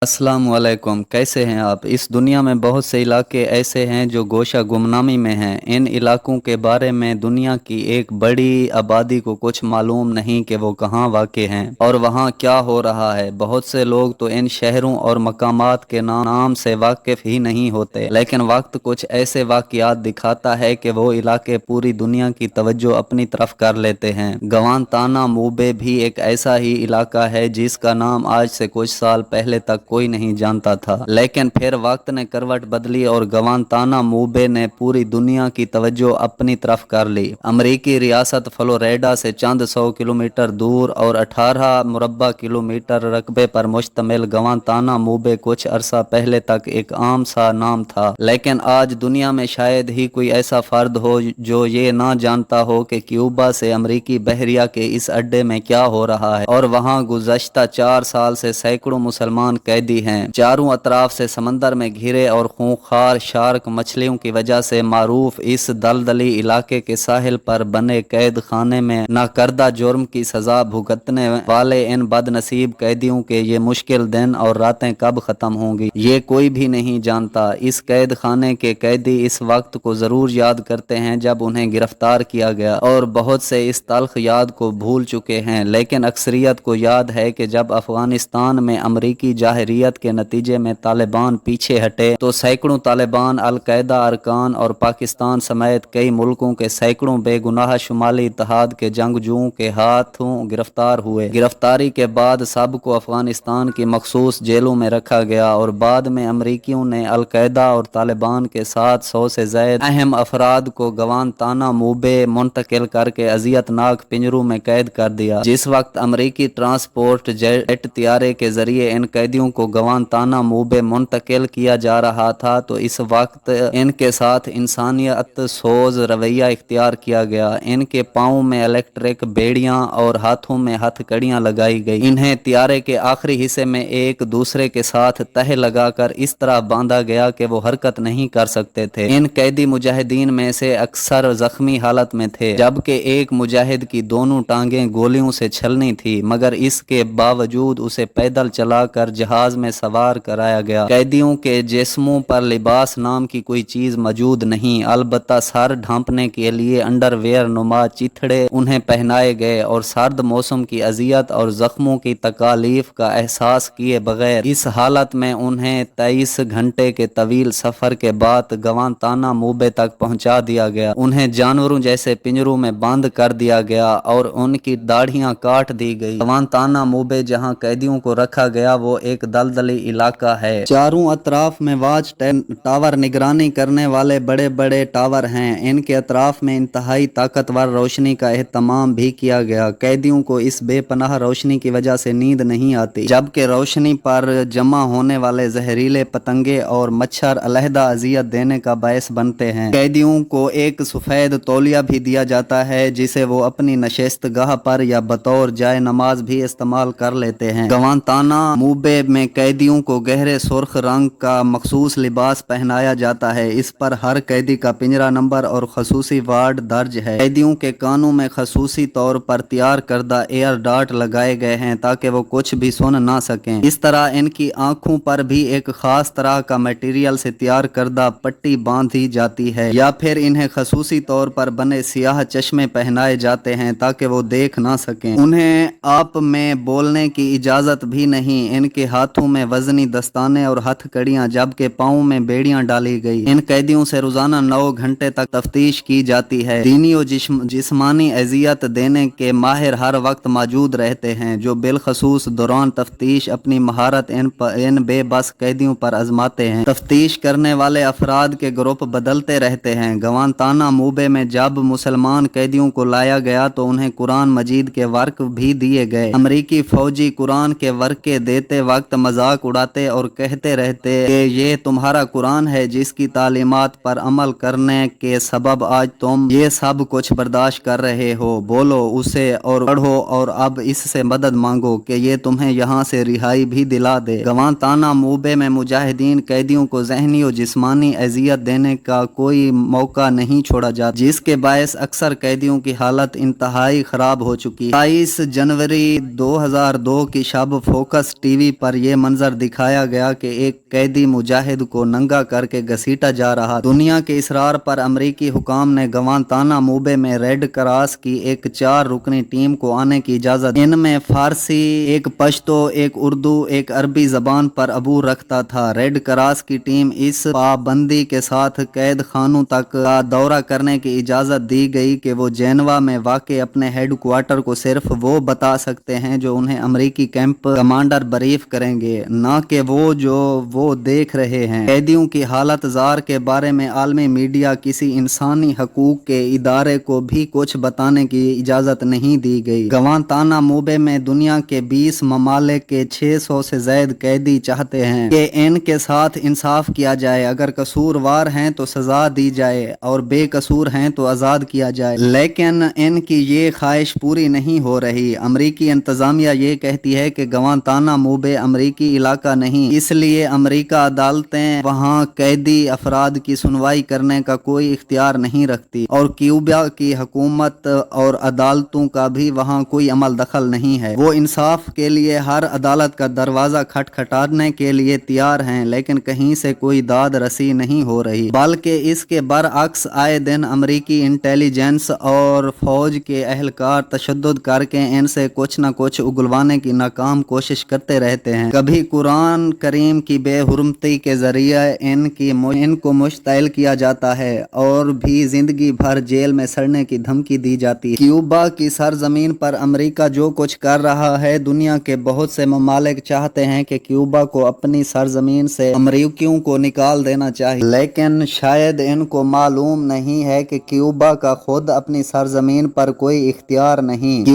अस्सलाम वालेकुम। कैसे हैं आप? इस दुनिया में बहुत से इलाके ऐसे हैं जो गोशा गुमनामी में हैं। इन इलाकों के बारे में दुनिया की एक बड़ी आबादी को कुछ मालूम नहीं कि वो कहाँ वाक़ हैं और वहाँ क्या हो रहा है। बहुत से लोग तो इन शहरों और मकामात के नाम से वाकिफ़ ही नहीं होते, लेकिन वक्त कुछ ऐसे वाक़यात दिखाता है कि वो इलाके पूरी दुनिया की तवज्जो अपनी तरफ कर लेते हैं। गवांतानामोबे भी एक ऐसा ही इलाका है जिसका नाम आज से कुछ साल पहले तक कोई नहीं जानता था, लेकिन फिर वक्त ने करवट बदली और गवांतानामोबे ने पूरी दुनिया की तवज्जो अपनी तरफ कर ली। अमरीकी रियासत फ्लोरिडा से चंद 100 किलोमीटर दूर और 18 मुरब्बा किलोमीटर रकबे पर मुश्तमिल गवांतानामोबे कुछ अरसा पहले तक एक आम सा नाम था, लेकिन आज दुनिया में शायद ही कोई ऐसा फर्द हो जो ये ना जानता हो कि क्यूबा से अमरीकी बहरिया के इस अड्डे में क्या हो रहा है और वहाँ गुज़श्ता 4 साल से सैकड़ों मुसलमान कैदी हैं। चारों अतराफ से समंदर में घिरे और खूंखार शार्क मछलियों की वजह से मारूफ इस दलदली इलाके के साहिल पर बने कैद खाने में नाकर्दा जुर्म की सजा भुगतने वाले इन बदनसीब कैदियों के ये मुश्किल दिन और रातें कब खत्म होंगी, ये कोई भी नहीं जानता। इस कैद खाने के कैदी इस वक्त को जरूर याद करते हैं जब उन्हें गिरफ्तार किया गया, और बहुत से इस तल्ख याद को भूल चुके हैं, लेकिन अक्सरियत को याद है कि जब अफगानिस्तान में अमरीकी जाहिरियत के नतीजे में तालिबान पीछे हटे तो सैकड़ों तालिबान, अलकायदा अरकान और पाकिस्तान समेत कई मुल्कों के सैकड़ों बेगुनाह शुमाली इत्तेहाद के जंगजुओं के हाथों गिरफ्तार हुए। गिरफ्तारी के बाद सबको अफगानिस्तान की मखसूस जेलों में रखा गया और बाद में अमरीकियों ने अलकायदा और तालिबान के साथ 100 से ज्यादा अहम अफराद को गवांतानामोबे मुंतकिल करके अजियतनाक पिंजरों में कैद कर दिया। जिस वक्त अमरीकी ट्रांसपोर्ट जेट तैयारे के जरिए इन कैदियों को गवांतानामोबे मुंतकिल किया जा रहा था तो इस वक्त इनके साथ इंसानियत सोज रवैया इख्तियार किया गया। इनके पाँव में इलेक्ट्रिक बेड़ियां और हाथों में हथकड़ियां लगाई गई। इन्हें तैयारे के आखिरी हिस्से में एक दूसरे के साथ तह लगाकर इस तरह बांधा गया कि वो हरकत नहीं कर सकते थे। इन कैदी मुजाहिदीन में से अक्सर जख्मी हालत में थे, जबकि एक मुजाहिद की दोनों टांगें गोलियों से छलनी थी, मगर इसके बावजूद उसे पैदल चलाकर जहाज में सवार कराया गया। कैदियों के जिस्मों पर लिबास नाम की कोई चीज मौजूद नहीं, अलबत्ता सर ढांपने के लिए अंडरवेयर नुमा चिथड़े उन्हें पहनाए गए और सर्द मौसम की अजियत और जख्मों की तकालीफ का एहसास किए बगैर इस हालत में उन्हें 23 घंटे के तवील सफर के बाद गवांतानामोबे तक पहुंचा दिया गया। उन्हें जानवरों जैसे पिंजरों में बंद कर दिया गया और उनकी दाढ़ियां काट दी गई। गवांतानामोबे जहां कैदियों को रखा गया वो एक दलदली इलाका है। चारों अतराफ में वाच टावर निगरानी करने वाले बड़े बड़े टावर हैं। इनके अतराफ में इंतहाई ताकतवर रोशनी का एहतमाम भी किया गया। कैदियों को इस बेपनाह रोशनी की वजह से नींद नहीं आती, जबकि रोशनी पर जमा होने वाले जहरीले पतंगे और मच्छर अलहदा अजियत देने का बायस बनते हैं। कैदियों को एक सफेद तौलिया भी दिया जाता है जिसे वो अपनी नशस्तगाह पर या बतौर जाए नमाज भी इस्तेमाल कर लेते हैं। गवांतानामोबे में कैदियों को गहरे सुर्ख रंग का मखसूस लिबास पहनाया जाता है। इस पर हर कैदी का पिंजरा नंबर और खसूसी वार्ड दर्ज है। कैदियों के कानों में खसूसी तौर पर तैयार करदा एयर डॉट लगाए गए हैं ताकि वो कुछ भी सुन ना सकें। इस तरह इनकी आंखों पर भी एक खास तरह का मटेरियल से तैयार करदा पट्टी बांधी जाती है या फिर इन्हें खसूसी तौर पर बने सियाह चश्मे पहनाए जाते हैं ताकि वो देख ना सकें। उन्हें आप में बोलने की इजाजत भी नहीं। इनके हाथों में वजनी दस्ताने और हथकड़ियां जबकि पाँव में बेड़ियां डाली गई। इन कैदियों से रोजाना 9 घंटे तक तफ्तीश की जाती है। दीनी और जिस्मानी अजियत देने के माहिर हर वक्त मौजूद रहते हैं जो बिलखसूस दौरान तफ्तीश अपनी महारत इन बेबस कैदियों पर आजमाते हैं। तफ्तीश करने वाले अफराद के ग्रुप बदलते रहते हैं। गवांतानामोबे में जब मुसलमान कैदियों को लाया गया तो उन्हें कुरान मजीद के वर्क भी दिए गए। अमरीकी फौजी कुरान के वर्के देते वक्त मजाक उड़ाते और कहते रहते कि ये तुम्हारा कुरान है जिसकी तालीमात पर अमल करने के सबब आज तुम ये सब कुछ बर्दाश्त कर रहे हो। बोलो उसे और पढ़ो और अब इससे मदद मांगो कि ये तुम्हें यहाँ से रिहाई भी दिला दे। गवांतानामोबे में मुजाहिदीन कैदियों को जहनी और जिस्मानी अजियत देने का कोई मौका नहीं छोड़ा जाता, जिसके बायस अक्सर कैदियों की हालत इंतहाई खराब हो चुकी। 22 जनवरी 2002 की शब फोकस टीवी पर ये मंजर दिखाया गया कि एक कैदी मुजाहिद को नंगा करके घसीटा जा रहा। दुनिया के इसरार पर अमरीकी हुकाम ने गवांतानामो में रेड क्रॉस की एक 4 रुकनी टीम को आने की इजाजत। इनमें फारसी, एक पश्तो, एक उर्दू, एक अरबी जबान पर अबूर रखता था। रेड क्रॉस की टीम इस पाबंदी के साथ कैद खानों तक का दौरा करने की इजाजत दी गई कि वो जेनेवा में वाक़ अपने हेड क्वार्टर को सिर्फ वो बता सकते हैं जो उन्हें अमरीकी कैंप कमांडर ब्रीफ करेंगे, ना कि वो जो वो देख रहे हैं। कैदियों की हालत जार के बारे में आलमी मीडिया किसी इंसानी हकूक के इदारे को भी कुछ बताने की इजाजत नहीं दी गई। गवांतानामो में दुनिया के 20 ममालिक के 600 से ज्यादा कैदी चाहते हैं कि इनके साथ इंसाफ किया जाए। अगर कसूरवार हैं तो सजा दी जाए और बेकसूर हैं तो आज़ाद किया जाए, लेकिन इनकी ये ख्वाहिश पूरी नहीं हो रही। अमरीकी इंतजामिया ये कहती है कि गवांतानामो अमरीकी इलाका नहीं, इसलिए अमरीका अदालतें वहाँ कैदी अफराद की सुनवाई करने का कोई इख्तियार नहीं रखती और क्यूबा की हुकूमत और अदालतों का भी वहाँ कोई अमल दखल नहीं है। वो इंसाफ के लिए हर अदालत का दरवाज़ा खटखटाने के लिए तैयार हैं, लेकिन कहीं से कोई दाद रसी नहीं हो रही। बल्कि इसके बरअक्स आए दिन अमरीकी इंटेलिजेंस और फौज के अहलकार तशद्दुद करके इनसे कुछ न कुछ उगलवाने की नाकाम कोशिश करते रहते हैं। कभी कुरान करीम की बेहुरमती के जरिए इनको मुश्तइल किया जाता है और भी जिंदगी भर जेल में सड़ने की धमकी दी जाती है। क्यूबा की सरजमीन पर अमेरिका जो कुछ कर रहा है, दुनिया के बहुत से ममालिक चाहते हैं कि क्यूबा को अपनी सरजमीन से अमरीकियों को निकाल देना चाहिए, लेकिन शायद इनको मालूम नहीं है कि क्यूबा का खुद अपनी सरजमीन पर कोई इख्तियार नहीं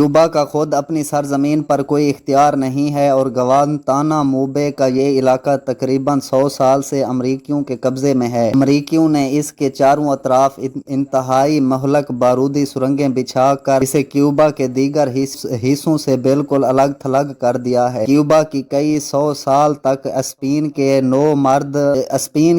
है और गवांतानामो का ये इलाका तकरीबन 100 साल से अमरीकियों के कब्जे में है। अमरीकियों ने इसके चारों अतराफ इंतहाई महलक बारूदी सुरंगें बिछाकर इसे क्यूबा के दीगर हिस्सों से बिल्कुल अलग थलग कर दिया है। क्यूबा की कई 100 साल तक स्पेन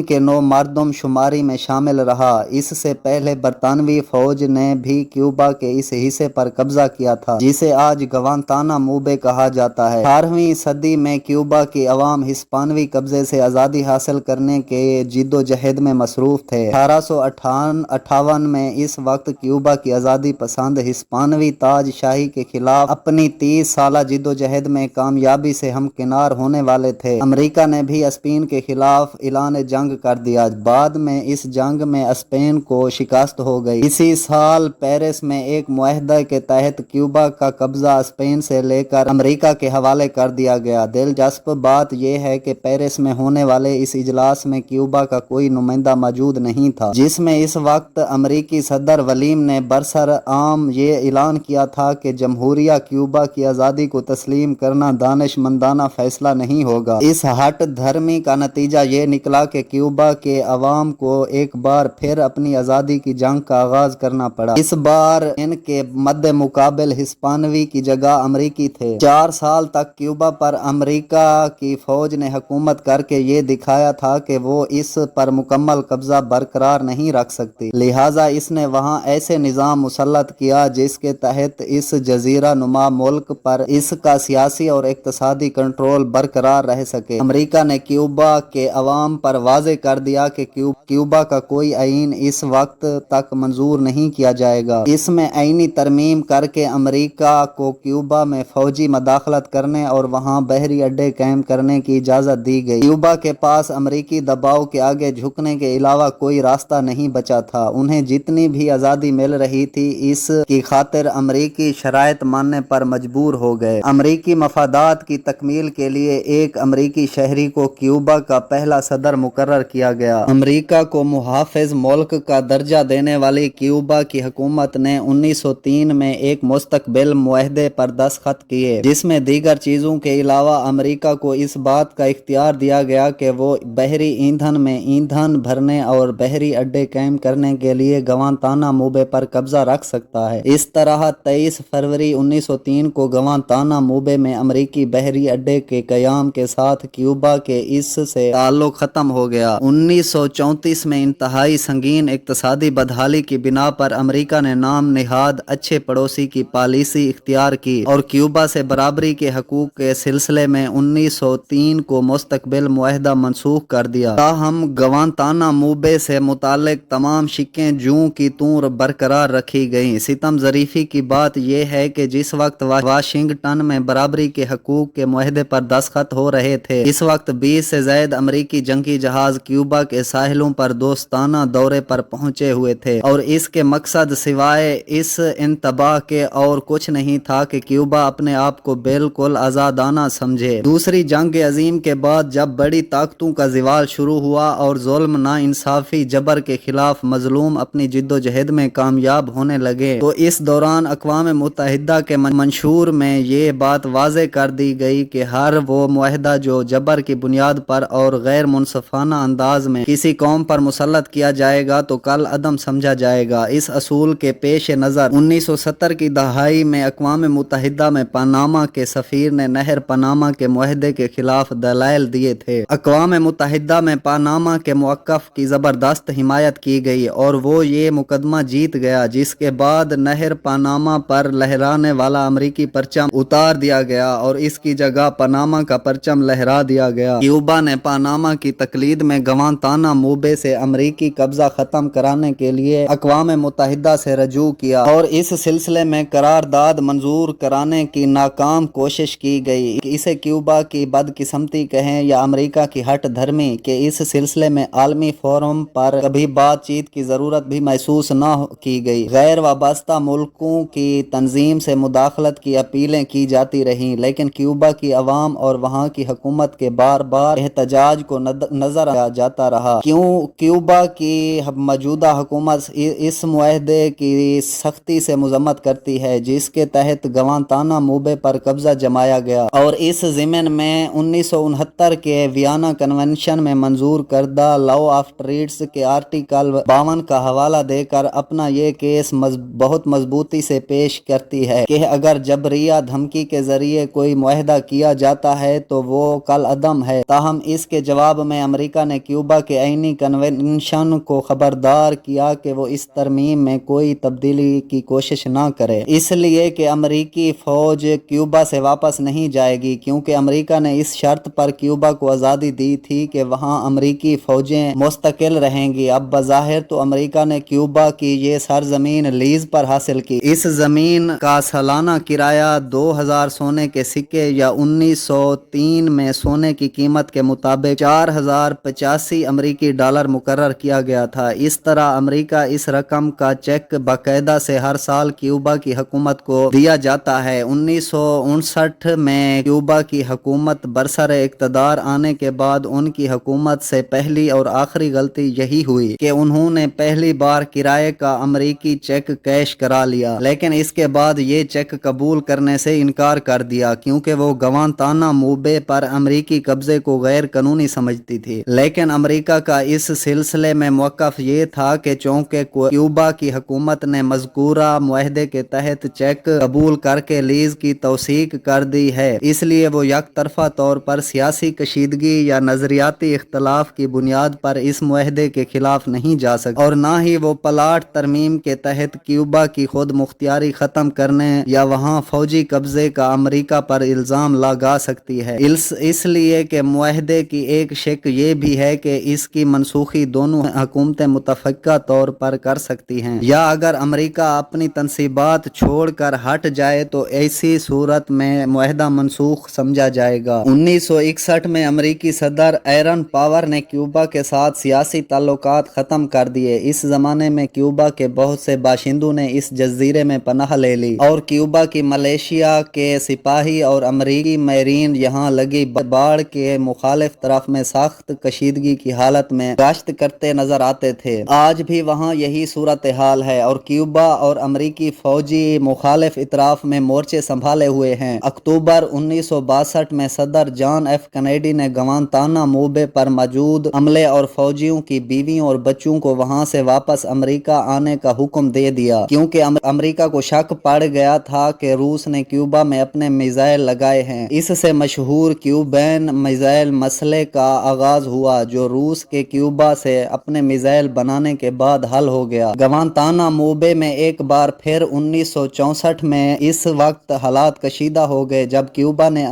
के नौ मर्दम शुमारी में शामिल रहा। इससे पहले बरतानवी फौज ने भी क्यूबा के इस हिस्से पर कब्जा किया था, जिसे आज गवांतानामो कहा जाता है। 18वीं सदी में क्यूबा की अवाम हिस्पानवी कब्जे से आज़ादी हासिल करने के जिद्दोजहद में मसरूफ थे। 1858 में इस वक्त क्यूबा की आज़ादी पसंद हिस्पानवी ताज शाही के खिलाफ अपनी 30 साला जिद्दोजहद में कामयाबी से हमकिनार होने वाले थे। अमेरिका ने भी स्पेन के खिलाफ ऐलान जंग कर दिया। बाद में इस जंग में स्पेन को शिकस्त हो गई। इसी साल पेरिस में एक मुआहदा के तहत क्यूबा का कब्जा स्पेन से लेकर अमेरिका के हवाले कर दिया गया। दिलचस्प बात यह है कि पेरिस में होने वाले इस इजलास में क्यूबा का कोई नुमाइंदा मौजूद नहीं था, जिसमें इस वक्त अमेरिकी सदर वलीम ने बरसर आम ये ऐलान किया था कि जमहूरिया क्यूबा की आज़ादी को तस्लीम करना दानिशमंदाना फैसला नहीं होगा। इस हट धर्मी का नतीजा ये निकला कि क्यूबा के अवाम को एक बार फिर अपनी आज़ादी की जंग का आगाज करना पड़ा। इस बार इनके मद्दे मुकाबिल हिस्पानवी की जगह अमरीकी थे। 4 साल तक क्यूबा पर अमेरिका की फौज ने हुकूमत करके ये दिखाया था कि वो इस पर मुकम्मल कब्जा बरकरार नहीं रख सकती, लिहाजा इसने वहाँ ऐसे निज़ाम मुसल्लत किया जिसके तहत इस जजीरा नुमा मुल्क पर इसका सियासी और इक्तसादी कंट्रोल बरकरार रह सके। अमेरिका ने क्यूबा के अवाम पर वाज़े कर दिया कि क्यूबा का कोई आइन इस वक्त तक मंजूर नहीं किया जाएगा। इसमें आईनी तरमीम करके अमेरिका को क्यूबा में फौजी मदाखलत करने और वहाँ बहरी अड्डे कायम करने की इजाज़त दी गई। क्यूबा के पास अमेरिकी दबाव के आगे झुकने के अलावा कोई रास्ता नहीं बचा था। उन्हें जितनी भी आज़ादी मिल रही थी, इसकी खातिर अमेरिकी शराइत मानने पर मजबूर हो गए। अमेरिकी मफादात की तकमील के लिए एक अमेरिकी शहरी को क्यूबा का पहला सदर मुकर्रर किया गया। अमेरिका को मुहाफिज मुल्क का दर्जा देने वाली क्यूबा की हुकूमत ने 1903 में एक मुस्तकबिल मुआहदे पर दस्तखत किए, जिसमें दीगर चीज़ों के अलावा अमेरिका को इस बात का इख्तियार दिया गया कि वो बहरी ईंधन में ईंधन भरने और बहरी अड्डे कायम करने के लिए गवांतानामो पर कब्जा रख सकता है। इस तरह 23 फरवरी 1903 को गवांतानामो में अमेरिकी बहरी अड्डे के कयाम के साथ क्यूबा के इससे ताल्लुक खत्म हो गया। 1934 में इंतहाई संगीन इक्तसादी बदहाली की बिना पर अमेरिका ने नाम निहाद अच्छे पड़ोसी की पॉलिसी इख्तियार की और क्यूबा से बराबरी के हकूक के सिलसिले में 1903 को मुस्तकबिल मुआहदा मनसूख कर दिया। ताहम गवांतानामो से मुतालिक तमाम शिक्कें जूं की तूं बरकरार रखी गईं। सितम ज़रीफ़ी की बात यह है कि जिस वक्त वाशिंगटन में बराबरी के हकूक़ के मुआहदे पर दस्तखत हो रहे थे, इस वक्त 20 से ज़ायद अमरीकी जंगी जहाज क्यूबा के साहिलों पर दोस्ताना दौरे पर पहुंचे हुए थे और इसके मकसद सिवाय इस इंतबाह के और कुछ नहीं था कि क्यूबा अपने आप को बिल्कुल आज़ादाना समझे। दूसरी जंग अजीम के बाद जब बड़ी ताकतों का ज़वाल शुरू हुआ और जुल्म नाइंसाफ़ी जबर के खिलाफ मजलूम अपनी जिद्दोजहद में कामयाब होने लगे, तो इस दौरान अक़वाम मुत्तहिदा के मंशूर में ये बात वाज़े कर दी गई कि हर वो मुआहदा जो जबर की बुनियाद पर और गैर मुनसफाना अंदाज में किसी कौम पर मुसल्लत किया जाएगा तो कल अदम समझा जाएगा। इस असूल के पेश नज़र 1970 की दहाई में अक़वाम मुत्तहिदा में पनामा के सफ़ीर ने नहर पनामा के मुआहदे के खिलाफ दलाइल दिए थे। अक़वाम मुत्तहिदा में पनामा के मौक़िफ़ की ज़बरदस्त हिमायत की गई और वो ये मुकदमा जीत गया, जिसके बाद नहर पनामा पर लहराने वाला अमरीकी परचम उतार दिया गया और इसकी जगह पनामा का परचम लहरा दिया गया। क्यूबा ने पनामा की तकलीद में गवांतानामो से अमरीकी कब्जा ख़त्म कराने के लिए अक़वाम मुत्तहिदा से रजू किया और इस सिलसिले में करारदाद मंजूर कराने की नाकाम कोशिश की गई। इसे क्यूबा की बदकिस्मती कहें या अमरीका की हट धर्मी के इस सिलसिले में आलमी फोरम पर कभी बातचीत की ज़रूरत भी महसूस न की गई। गैर वाबस्ता मुल्कों की तंजीम से मुदाखलत की अपीलें की जाती रहीं, लेकिन क्यूबा की अवाम और वहाँ की हुकूमत के बार बार एहतजाज को नजर जाता रहा। क्यूबा की मौजूदा हुकूमत इस मुआहदे की सख्ती से मजम्मत करती है जिसके तहत गवांतानामो पर कब्जा जमाया गया और इस ज़िमन में 1969 के वियना कन्वेंशन में मंजूर करदा लॉ ऑफ ट्रेड्स के आर्टिकल 52 का हवाला देकर अपना ये केस बहुत मजबूती से पेश करती है कि अगर जबरिया धमकी के जरिए कोई मुआहदा किया जाता है तो वो कल अदम है। ताहम इसके जवाब में अमेरिका ने क्यूबा के आईनी कन्वेंशन को खबरदार किया कि वो इस तरमीम में कोई तब्दीली की कोशिश ना करे, इसलिए कि अमरीकी फौज क्यूबा से वापस नहीं जाएगी, क्योंकि अमेरिका ने इस शर्त पर क्यूबा को आज़ादी दी थी कि वहाँ अमरीकी फौजें मुस्तकिल रहेंगी। अब बज़ाहिर तो अमेरिका ने क्यूबा की ये सरजमीन लीज पर हासिल की। इस जमीन का सालाना किराया 2000 सोने के सिक्के या 1903 में सोने की कीमत के मुताबिक 4085 अमरीकी डॉलर मुकर्रर किया गया था। इस तरह अमेरिका इस रकम का चेक बाकायदा से हर साल क्यूबा की हुकूमत को दिया जाता है। 1959 में क्यूबा की हुकूमत बरसरे इक़्तिदार आने के बाद उनकी हुकूमत से पहली और आखिरी गलती यही हुई कि उन्होंने पहली बार किराए का अमरीकी चेक कैश करा लिया, लेकिन इसके बाद ये चेक कबूल करने से इनकार कर दिया क्योंकि वो गवांतानामो पर अमरीकी कब्जे को गैर कानूनी समझती थी। लेकिन अमरीका का इस सिलसिले में मौक़िफ़ ये था कि चूँकि क्यूबा की हुकूमत ने मज़कूरा मुआहदे के तहत चेक कबूल करके लीज की तौसीक कर दी है, इसलिए वो एक तरफा तौर पर सियासी कशीदगी या नजरियाती इख्तलाफ की बुनियाद पर इस मुआहदे के खिलाफ नहीं जा सकती और ना ही वो प्लाट तरमीम के तहत क्यूबा की खुद मुख्तियारी ख़त्म करने या वहाँ फौजी कब्जे का अमरीका पर इल्ज़ाम लगा सकती है। इसलिए कि मुआहदे की एक शिक ये भी है कि इसकी मनसूखी दोनों हुकूमतें मुतफ़क्का तौर पर कर सकती हैं, या अगर अमरीका अपनी तनसीबात छोड़कर हट जाए तो ऐसी सूरत में मुआहदा मनसूख समझा जाएगा। 1961 में अमरीकी सदर एरन पावर ने क्यूबा के साथ सियासी ताल्लुकात ख़त्म कर दिए। इस ज़माने में क्यूबा के बहुत से बाशिंदों ने इस जजीरे में पनाह ले ली और क्यूबा की मलेशिया के सिपाही और अमरीकी मैरीन यहाँ लगी बाढ़ के मुखालिफ तरफ में सख्त कशीदगी की हालत में गश्त करते नजर आते थे। आज भी वहाँ यही सूरत हाल है और क्यूबा और अमरीकी फौजी मुखालिफ इतराफ में मोर्चे संभाले हुए हैं। अक्टूबर 1962 में सदर जॉन एफ कैनेडी ने गवांतानामो पर मौजूद अमले और फौजियों की बीवियों और बच्चों को वहाँ से वापस अमरीका आने का हुक्म दे दिया, क्योंकि अमरीका को शक पड़ गया था कि रूस ने क्यूबा में अपने मिसाइल लगाए हैं। इससे मशहूर क्यूबैन मिसाइल मसले का आगाज हुआ जो रूस के क्यूबा से अपने मिसाइल बनाने के बाद हल हो गया। गवांतानामो में एक बार फिर 1964 में इस वक्त हालात कशीदा हो गए जब क्यूबा ने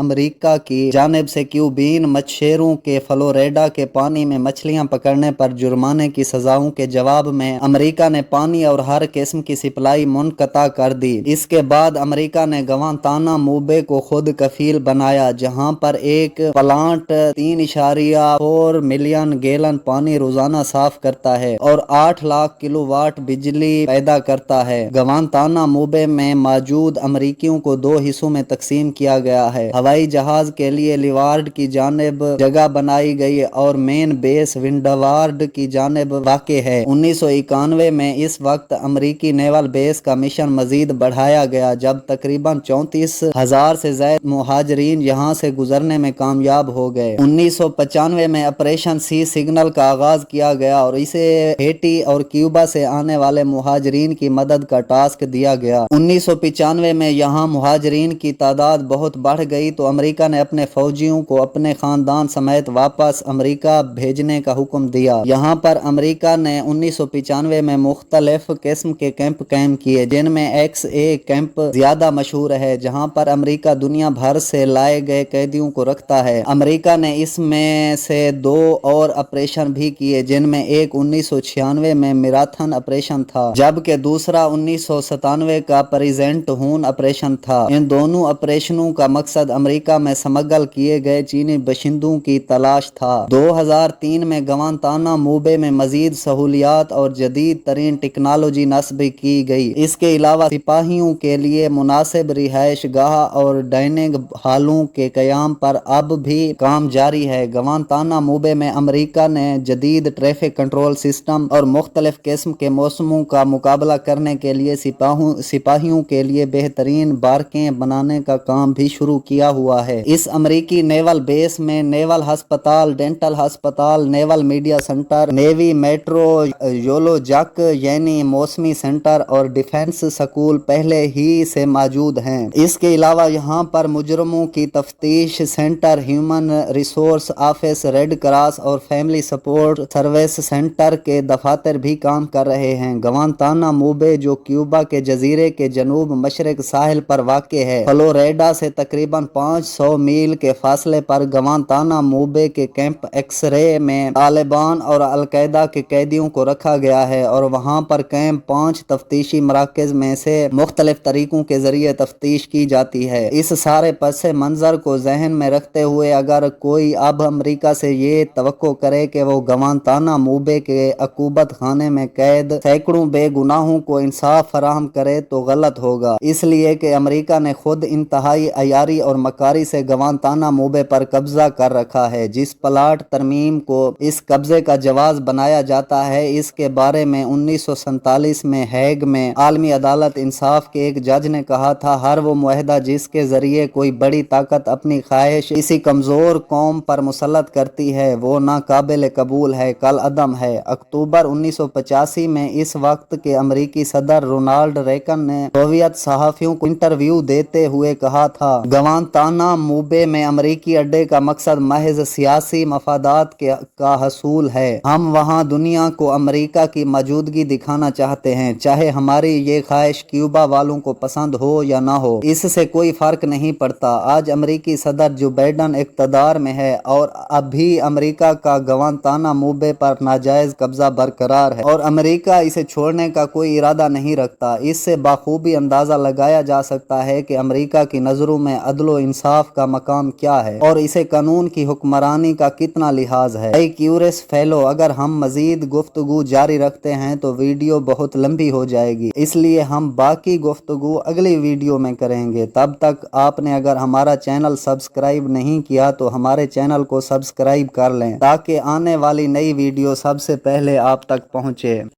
अमेरिका की जानिब से क्यूबीन मछेरों के फ्लोरिडा के पानी में मछलियां पकड़ने पर जुर्माने की सजाओं के जवाब में अमेरिका ने पानी और हर किस्म की सप्लाई मुनक़ता कर दी। इसके बाद अमेरिका ने ग्वांतानामो को खुद कफील बनाया, जहां पर एक प्लांट 3.4 मिलियन गैलन पानी रोजाना साफ करता है और 8 लाख किलोवाट बिजली पैदा करता है। ग्वांतानामो में मौजूद अमेरिकियों को 2 हिस्सों में तकसीम किया गया है। हवाई जहाज के लिए लिवार्ड की जानिब जगह बनाई गई और मेन बेस विंडवार्ड की जानिब वाक़ है। 1991 में इस वक्त अमेरिकी नेवल बेस का मिशन मजीद बढ़ाया गया, जब तकरीबन 34,000 से ज्यादा मुहाजिरीन यहाँ से गुजरने में कामयाब हो गए। 1995 में ऑपरेशन सी सिग्नल का आगाज किया गया और इसे हेटी और क्यूबा से आने वाले मुहाजिरीन की मदद का टास्क दिया गया। 1995 में यहाँ मुहाजिरीन की तादाद बहुत बढ़ गई तो अमेरिका ने अपने फौजियों को अपने खानदान समेत वापस अमेरिका भेजने का हुक्म दिया। यहाँ पर अमेरिका ने 1995 में मुख्तलिफ किस्म के कैंप कायम किए, जिनमें XA कैंप ज्यादा मशहूर है, जहाँ पर अमेरिका दुनिया भर से लाए गए कैदियों को रखता है। अमेरिका ने इसमें से 2 और ऑपरेशन भी किए, जिनमें एक 1996 में मैराथन ऑपरेशन था, जबकि दूसरा 1997 का प्रेजेंट हून ऑपरेशन था। इन दोनों ऑपरेशनों का मकसद अमेरिका में स्मगल किए गए चीनी बशिंदों की तलाश था। 2003 में ग्वांतानामो में मजीद सहूलियात और जदीद तरीन टेक्नोलॉजी नस्ब की गई। इसके अलावा सिपाहियों के लिए मुनासिब रिहाइश गाह और डाइनिंग हॉलों के कयाम पर अब भी काम जारी है। ग्वांतानामो में अमेरिका ने जदीद ट्रैफिक कंट्रोल सिस्टम और मुख्तलिफ किस्म के मौसमों का मुकाबला करने के लिए सिपाहियों के लिए बेहतरीन बारकें बनाने का काम भी शुरू किया हुआ है। इस अमेरिकी नेवल बेस में नेवल अस्पताल, डेंटल अस्पताल, naval media centre, navy meteorological यानी मौसमी सेंटर और डिफेंस स्कूल पहले ही से मौजूद हैं। इसके अलावा यहाँ पर मुजरमों की तफ्तीश centre, human resource office, red cross और फैमिली सपोर्ट सर्विस सेंटर के दफातर भी काम कर रहे हैं। ग्वांतानामो जो क्यूबा के जजीरे के जनूब मशरक साहिल पर वाक़ है, फ्लोरिडा से तकरीबन 500 मील के फासले पर ग्वांतानामो के कैंप एक्स-रे में तालिबान और अलकायदा के कैदियों को रखा गया है और वहाँ पर कैंप 5 तफ्तीशी मराकज़ में से मुख्तलिफ तरीकों के जरिए तफ्तीश की जाती है। इस सारे पस मंजर को जहन में रखते हुए अगर कोई अब अमेरिका से ये तवक्को करे कि वो ग्वांतानामो के अकूबत खाने में कैद सैकड़ों बेगुनाहों को इंसाफ फराहम करे तो गलत होगा, इसलिए कि अमेरिका ने खुद इंतहाई अयारी और मकारी से ग्वांतानामो पर कब्जा कर रखा है। जिस प्लाट तरमीम को इस कब्जे का जवाब बनाया जाता है, इसके बारे में 1947 में हैग में आलमी अदालत इंसाफ के एक जज ने कहा था, हर वो मुआहदा जिसके जरिए कोई बड़ी ताकत अपनी ख्वाहिश इसी कमजोर कौम पर मुसल्लत करती है, वो नाकाबिल कबूल है, कल अदम है। अक्टूबर 1985 में इस वक्त के अमेरिकी सदर रोनाल्ड रेगन ने सोवियत सहाफियों को इंटरव्यू देते हुए कहा था, ग्वांतानामो में अमेरिकी अड्डे का मकसद महज सियासी मफादात का हसूल है। हम वहाँ दुनिया को अमेरिका की मौजूदगी दिखाना चाहते हैं, चाहे हमारी ये ख्वाहिश क्यूबा वालों को पसंद हो या ना हो, इससे कोई फर्क नहीं पड़ता। आज अमेरिकी सदर जो बाइडेन इक़्तिदार में है और अभी अमेरिका का ग्वांतानामो पर नाजायज कब्जा बरकरार है और अमेरिका इसे छोड़ने का कोई इरादा नहीं रखता। इससे बाखूबी अंदाजा लगाया जा सकता है कि अमेरिका की नजरों में अदलो इंसाफ का मकाम क्या है और इसे कानून की हुक्मरानी का कितना लिहाज है। क्यूरियस फेलो, अगर हम मजीद गुफ्तगू जारी रखते हैं तो वीडियो बहुत लंबी हो जाएगी, इसलिए हम बाकी गुफ्तगू अगली वीडियो में करेंगे। तब तक आपने अगर हमारा चैनल सब्सक्राइब नहीं किया तो हमारे चैनल को सब्सक्राइब कर लें ताकि आने वाली नई वीडियो सबसे पहले आप तक पहुँचे।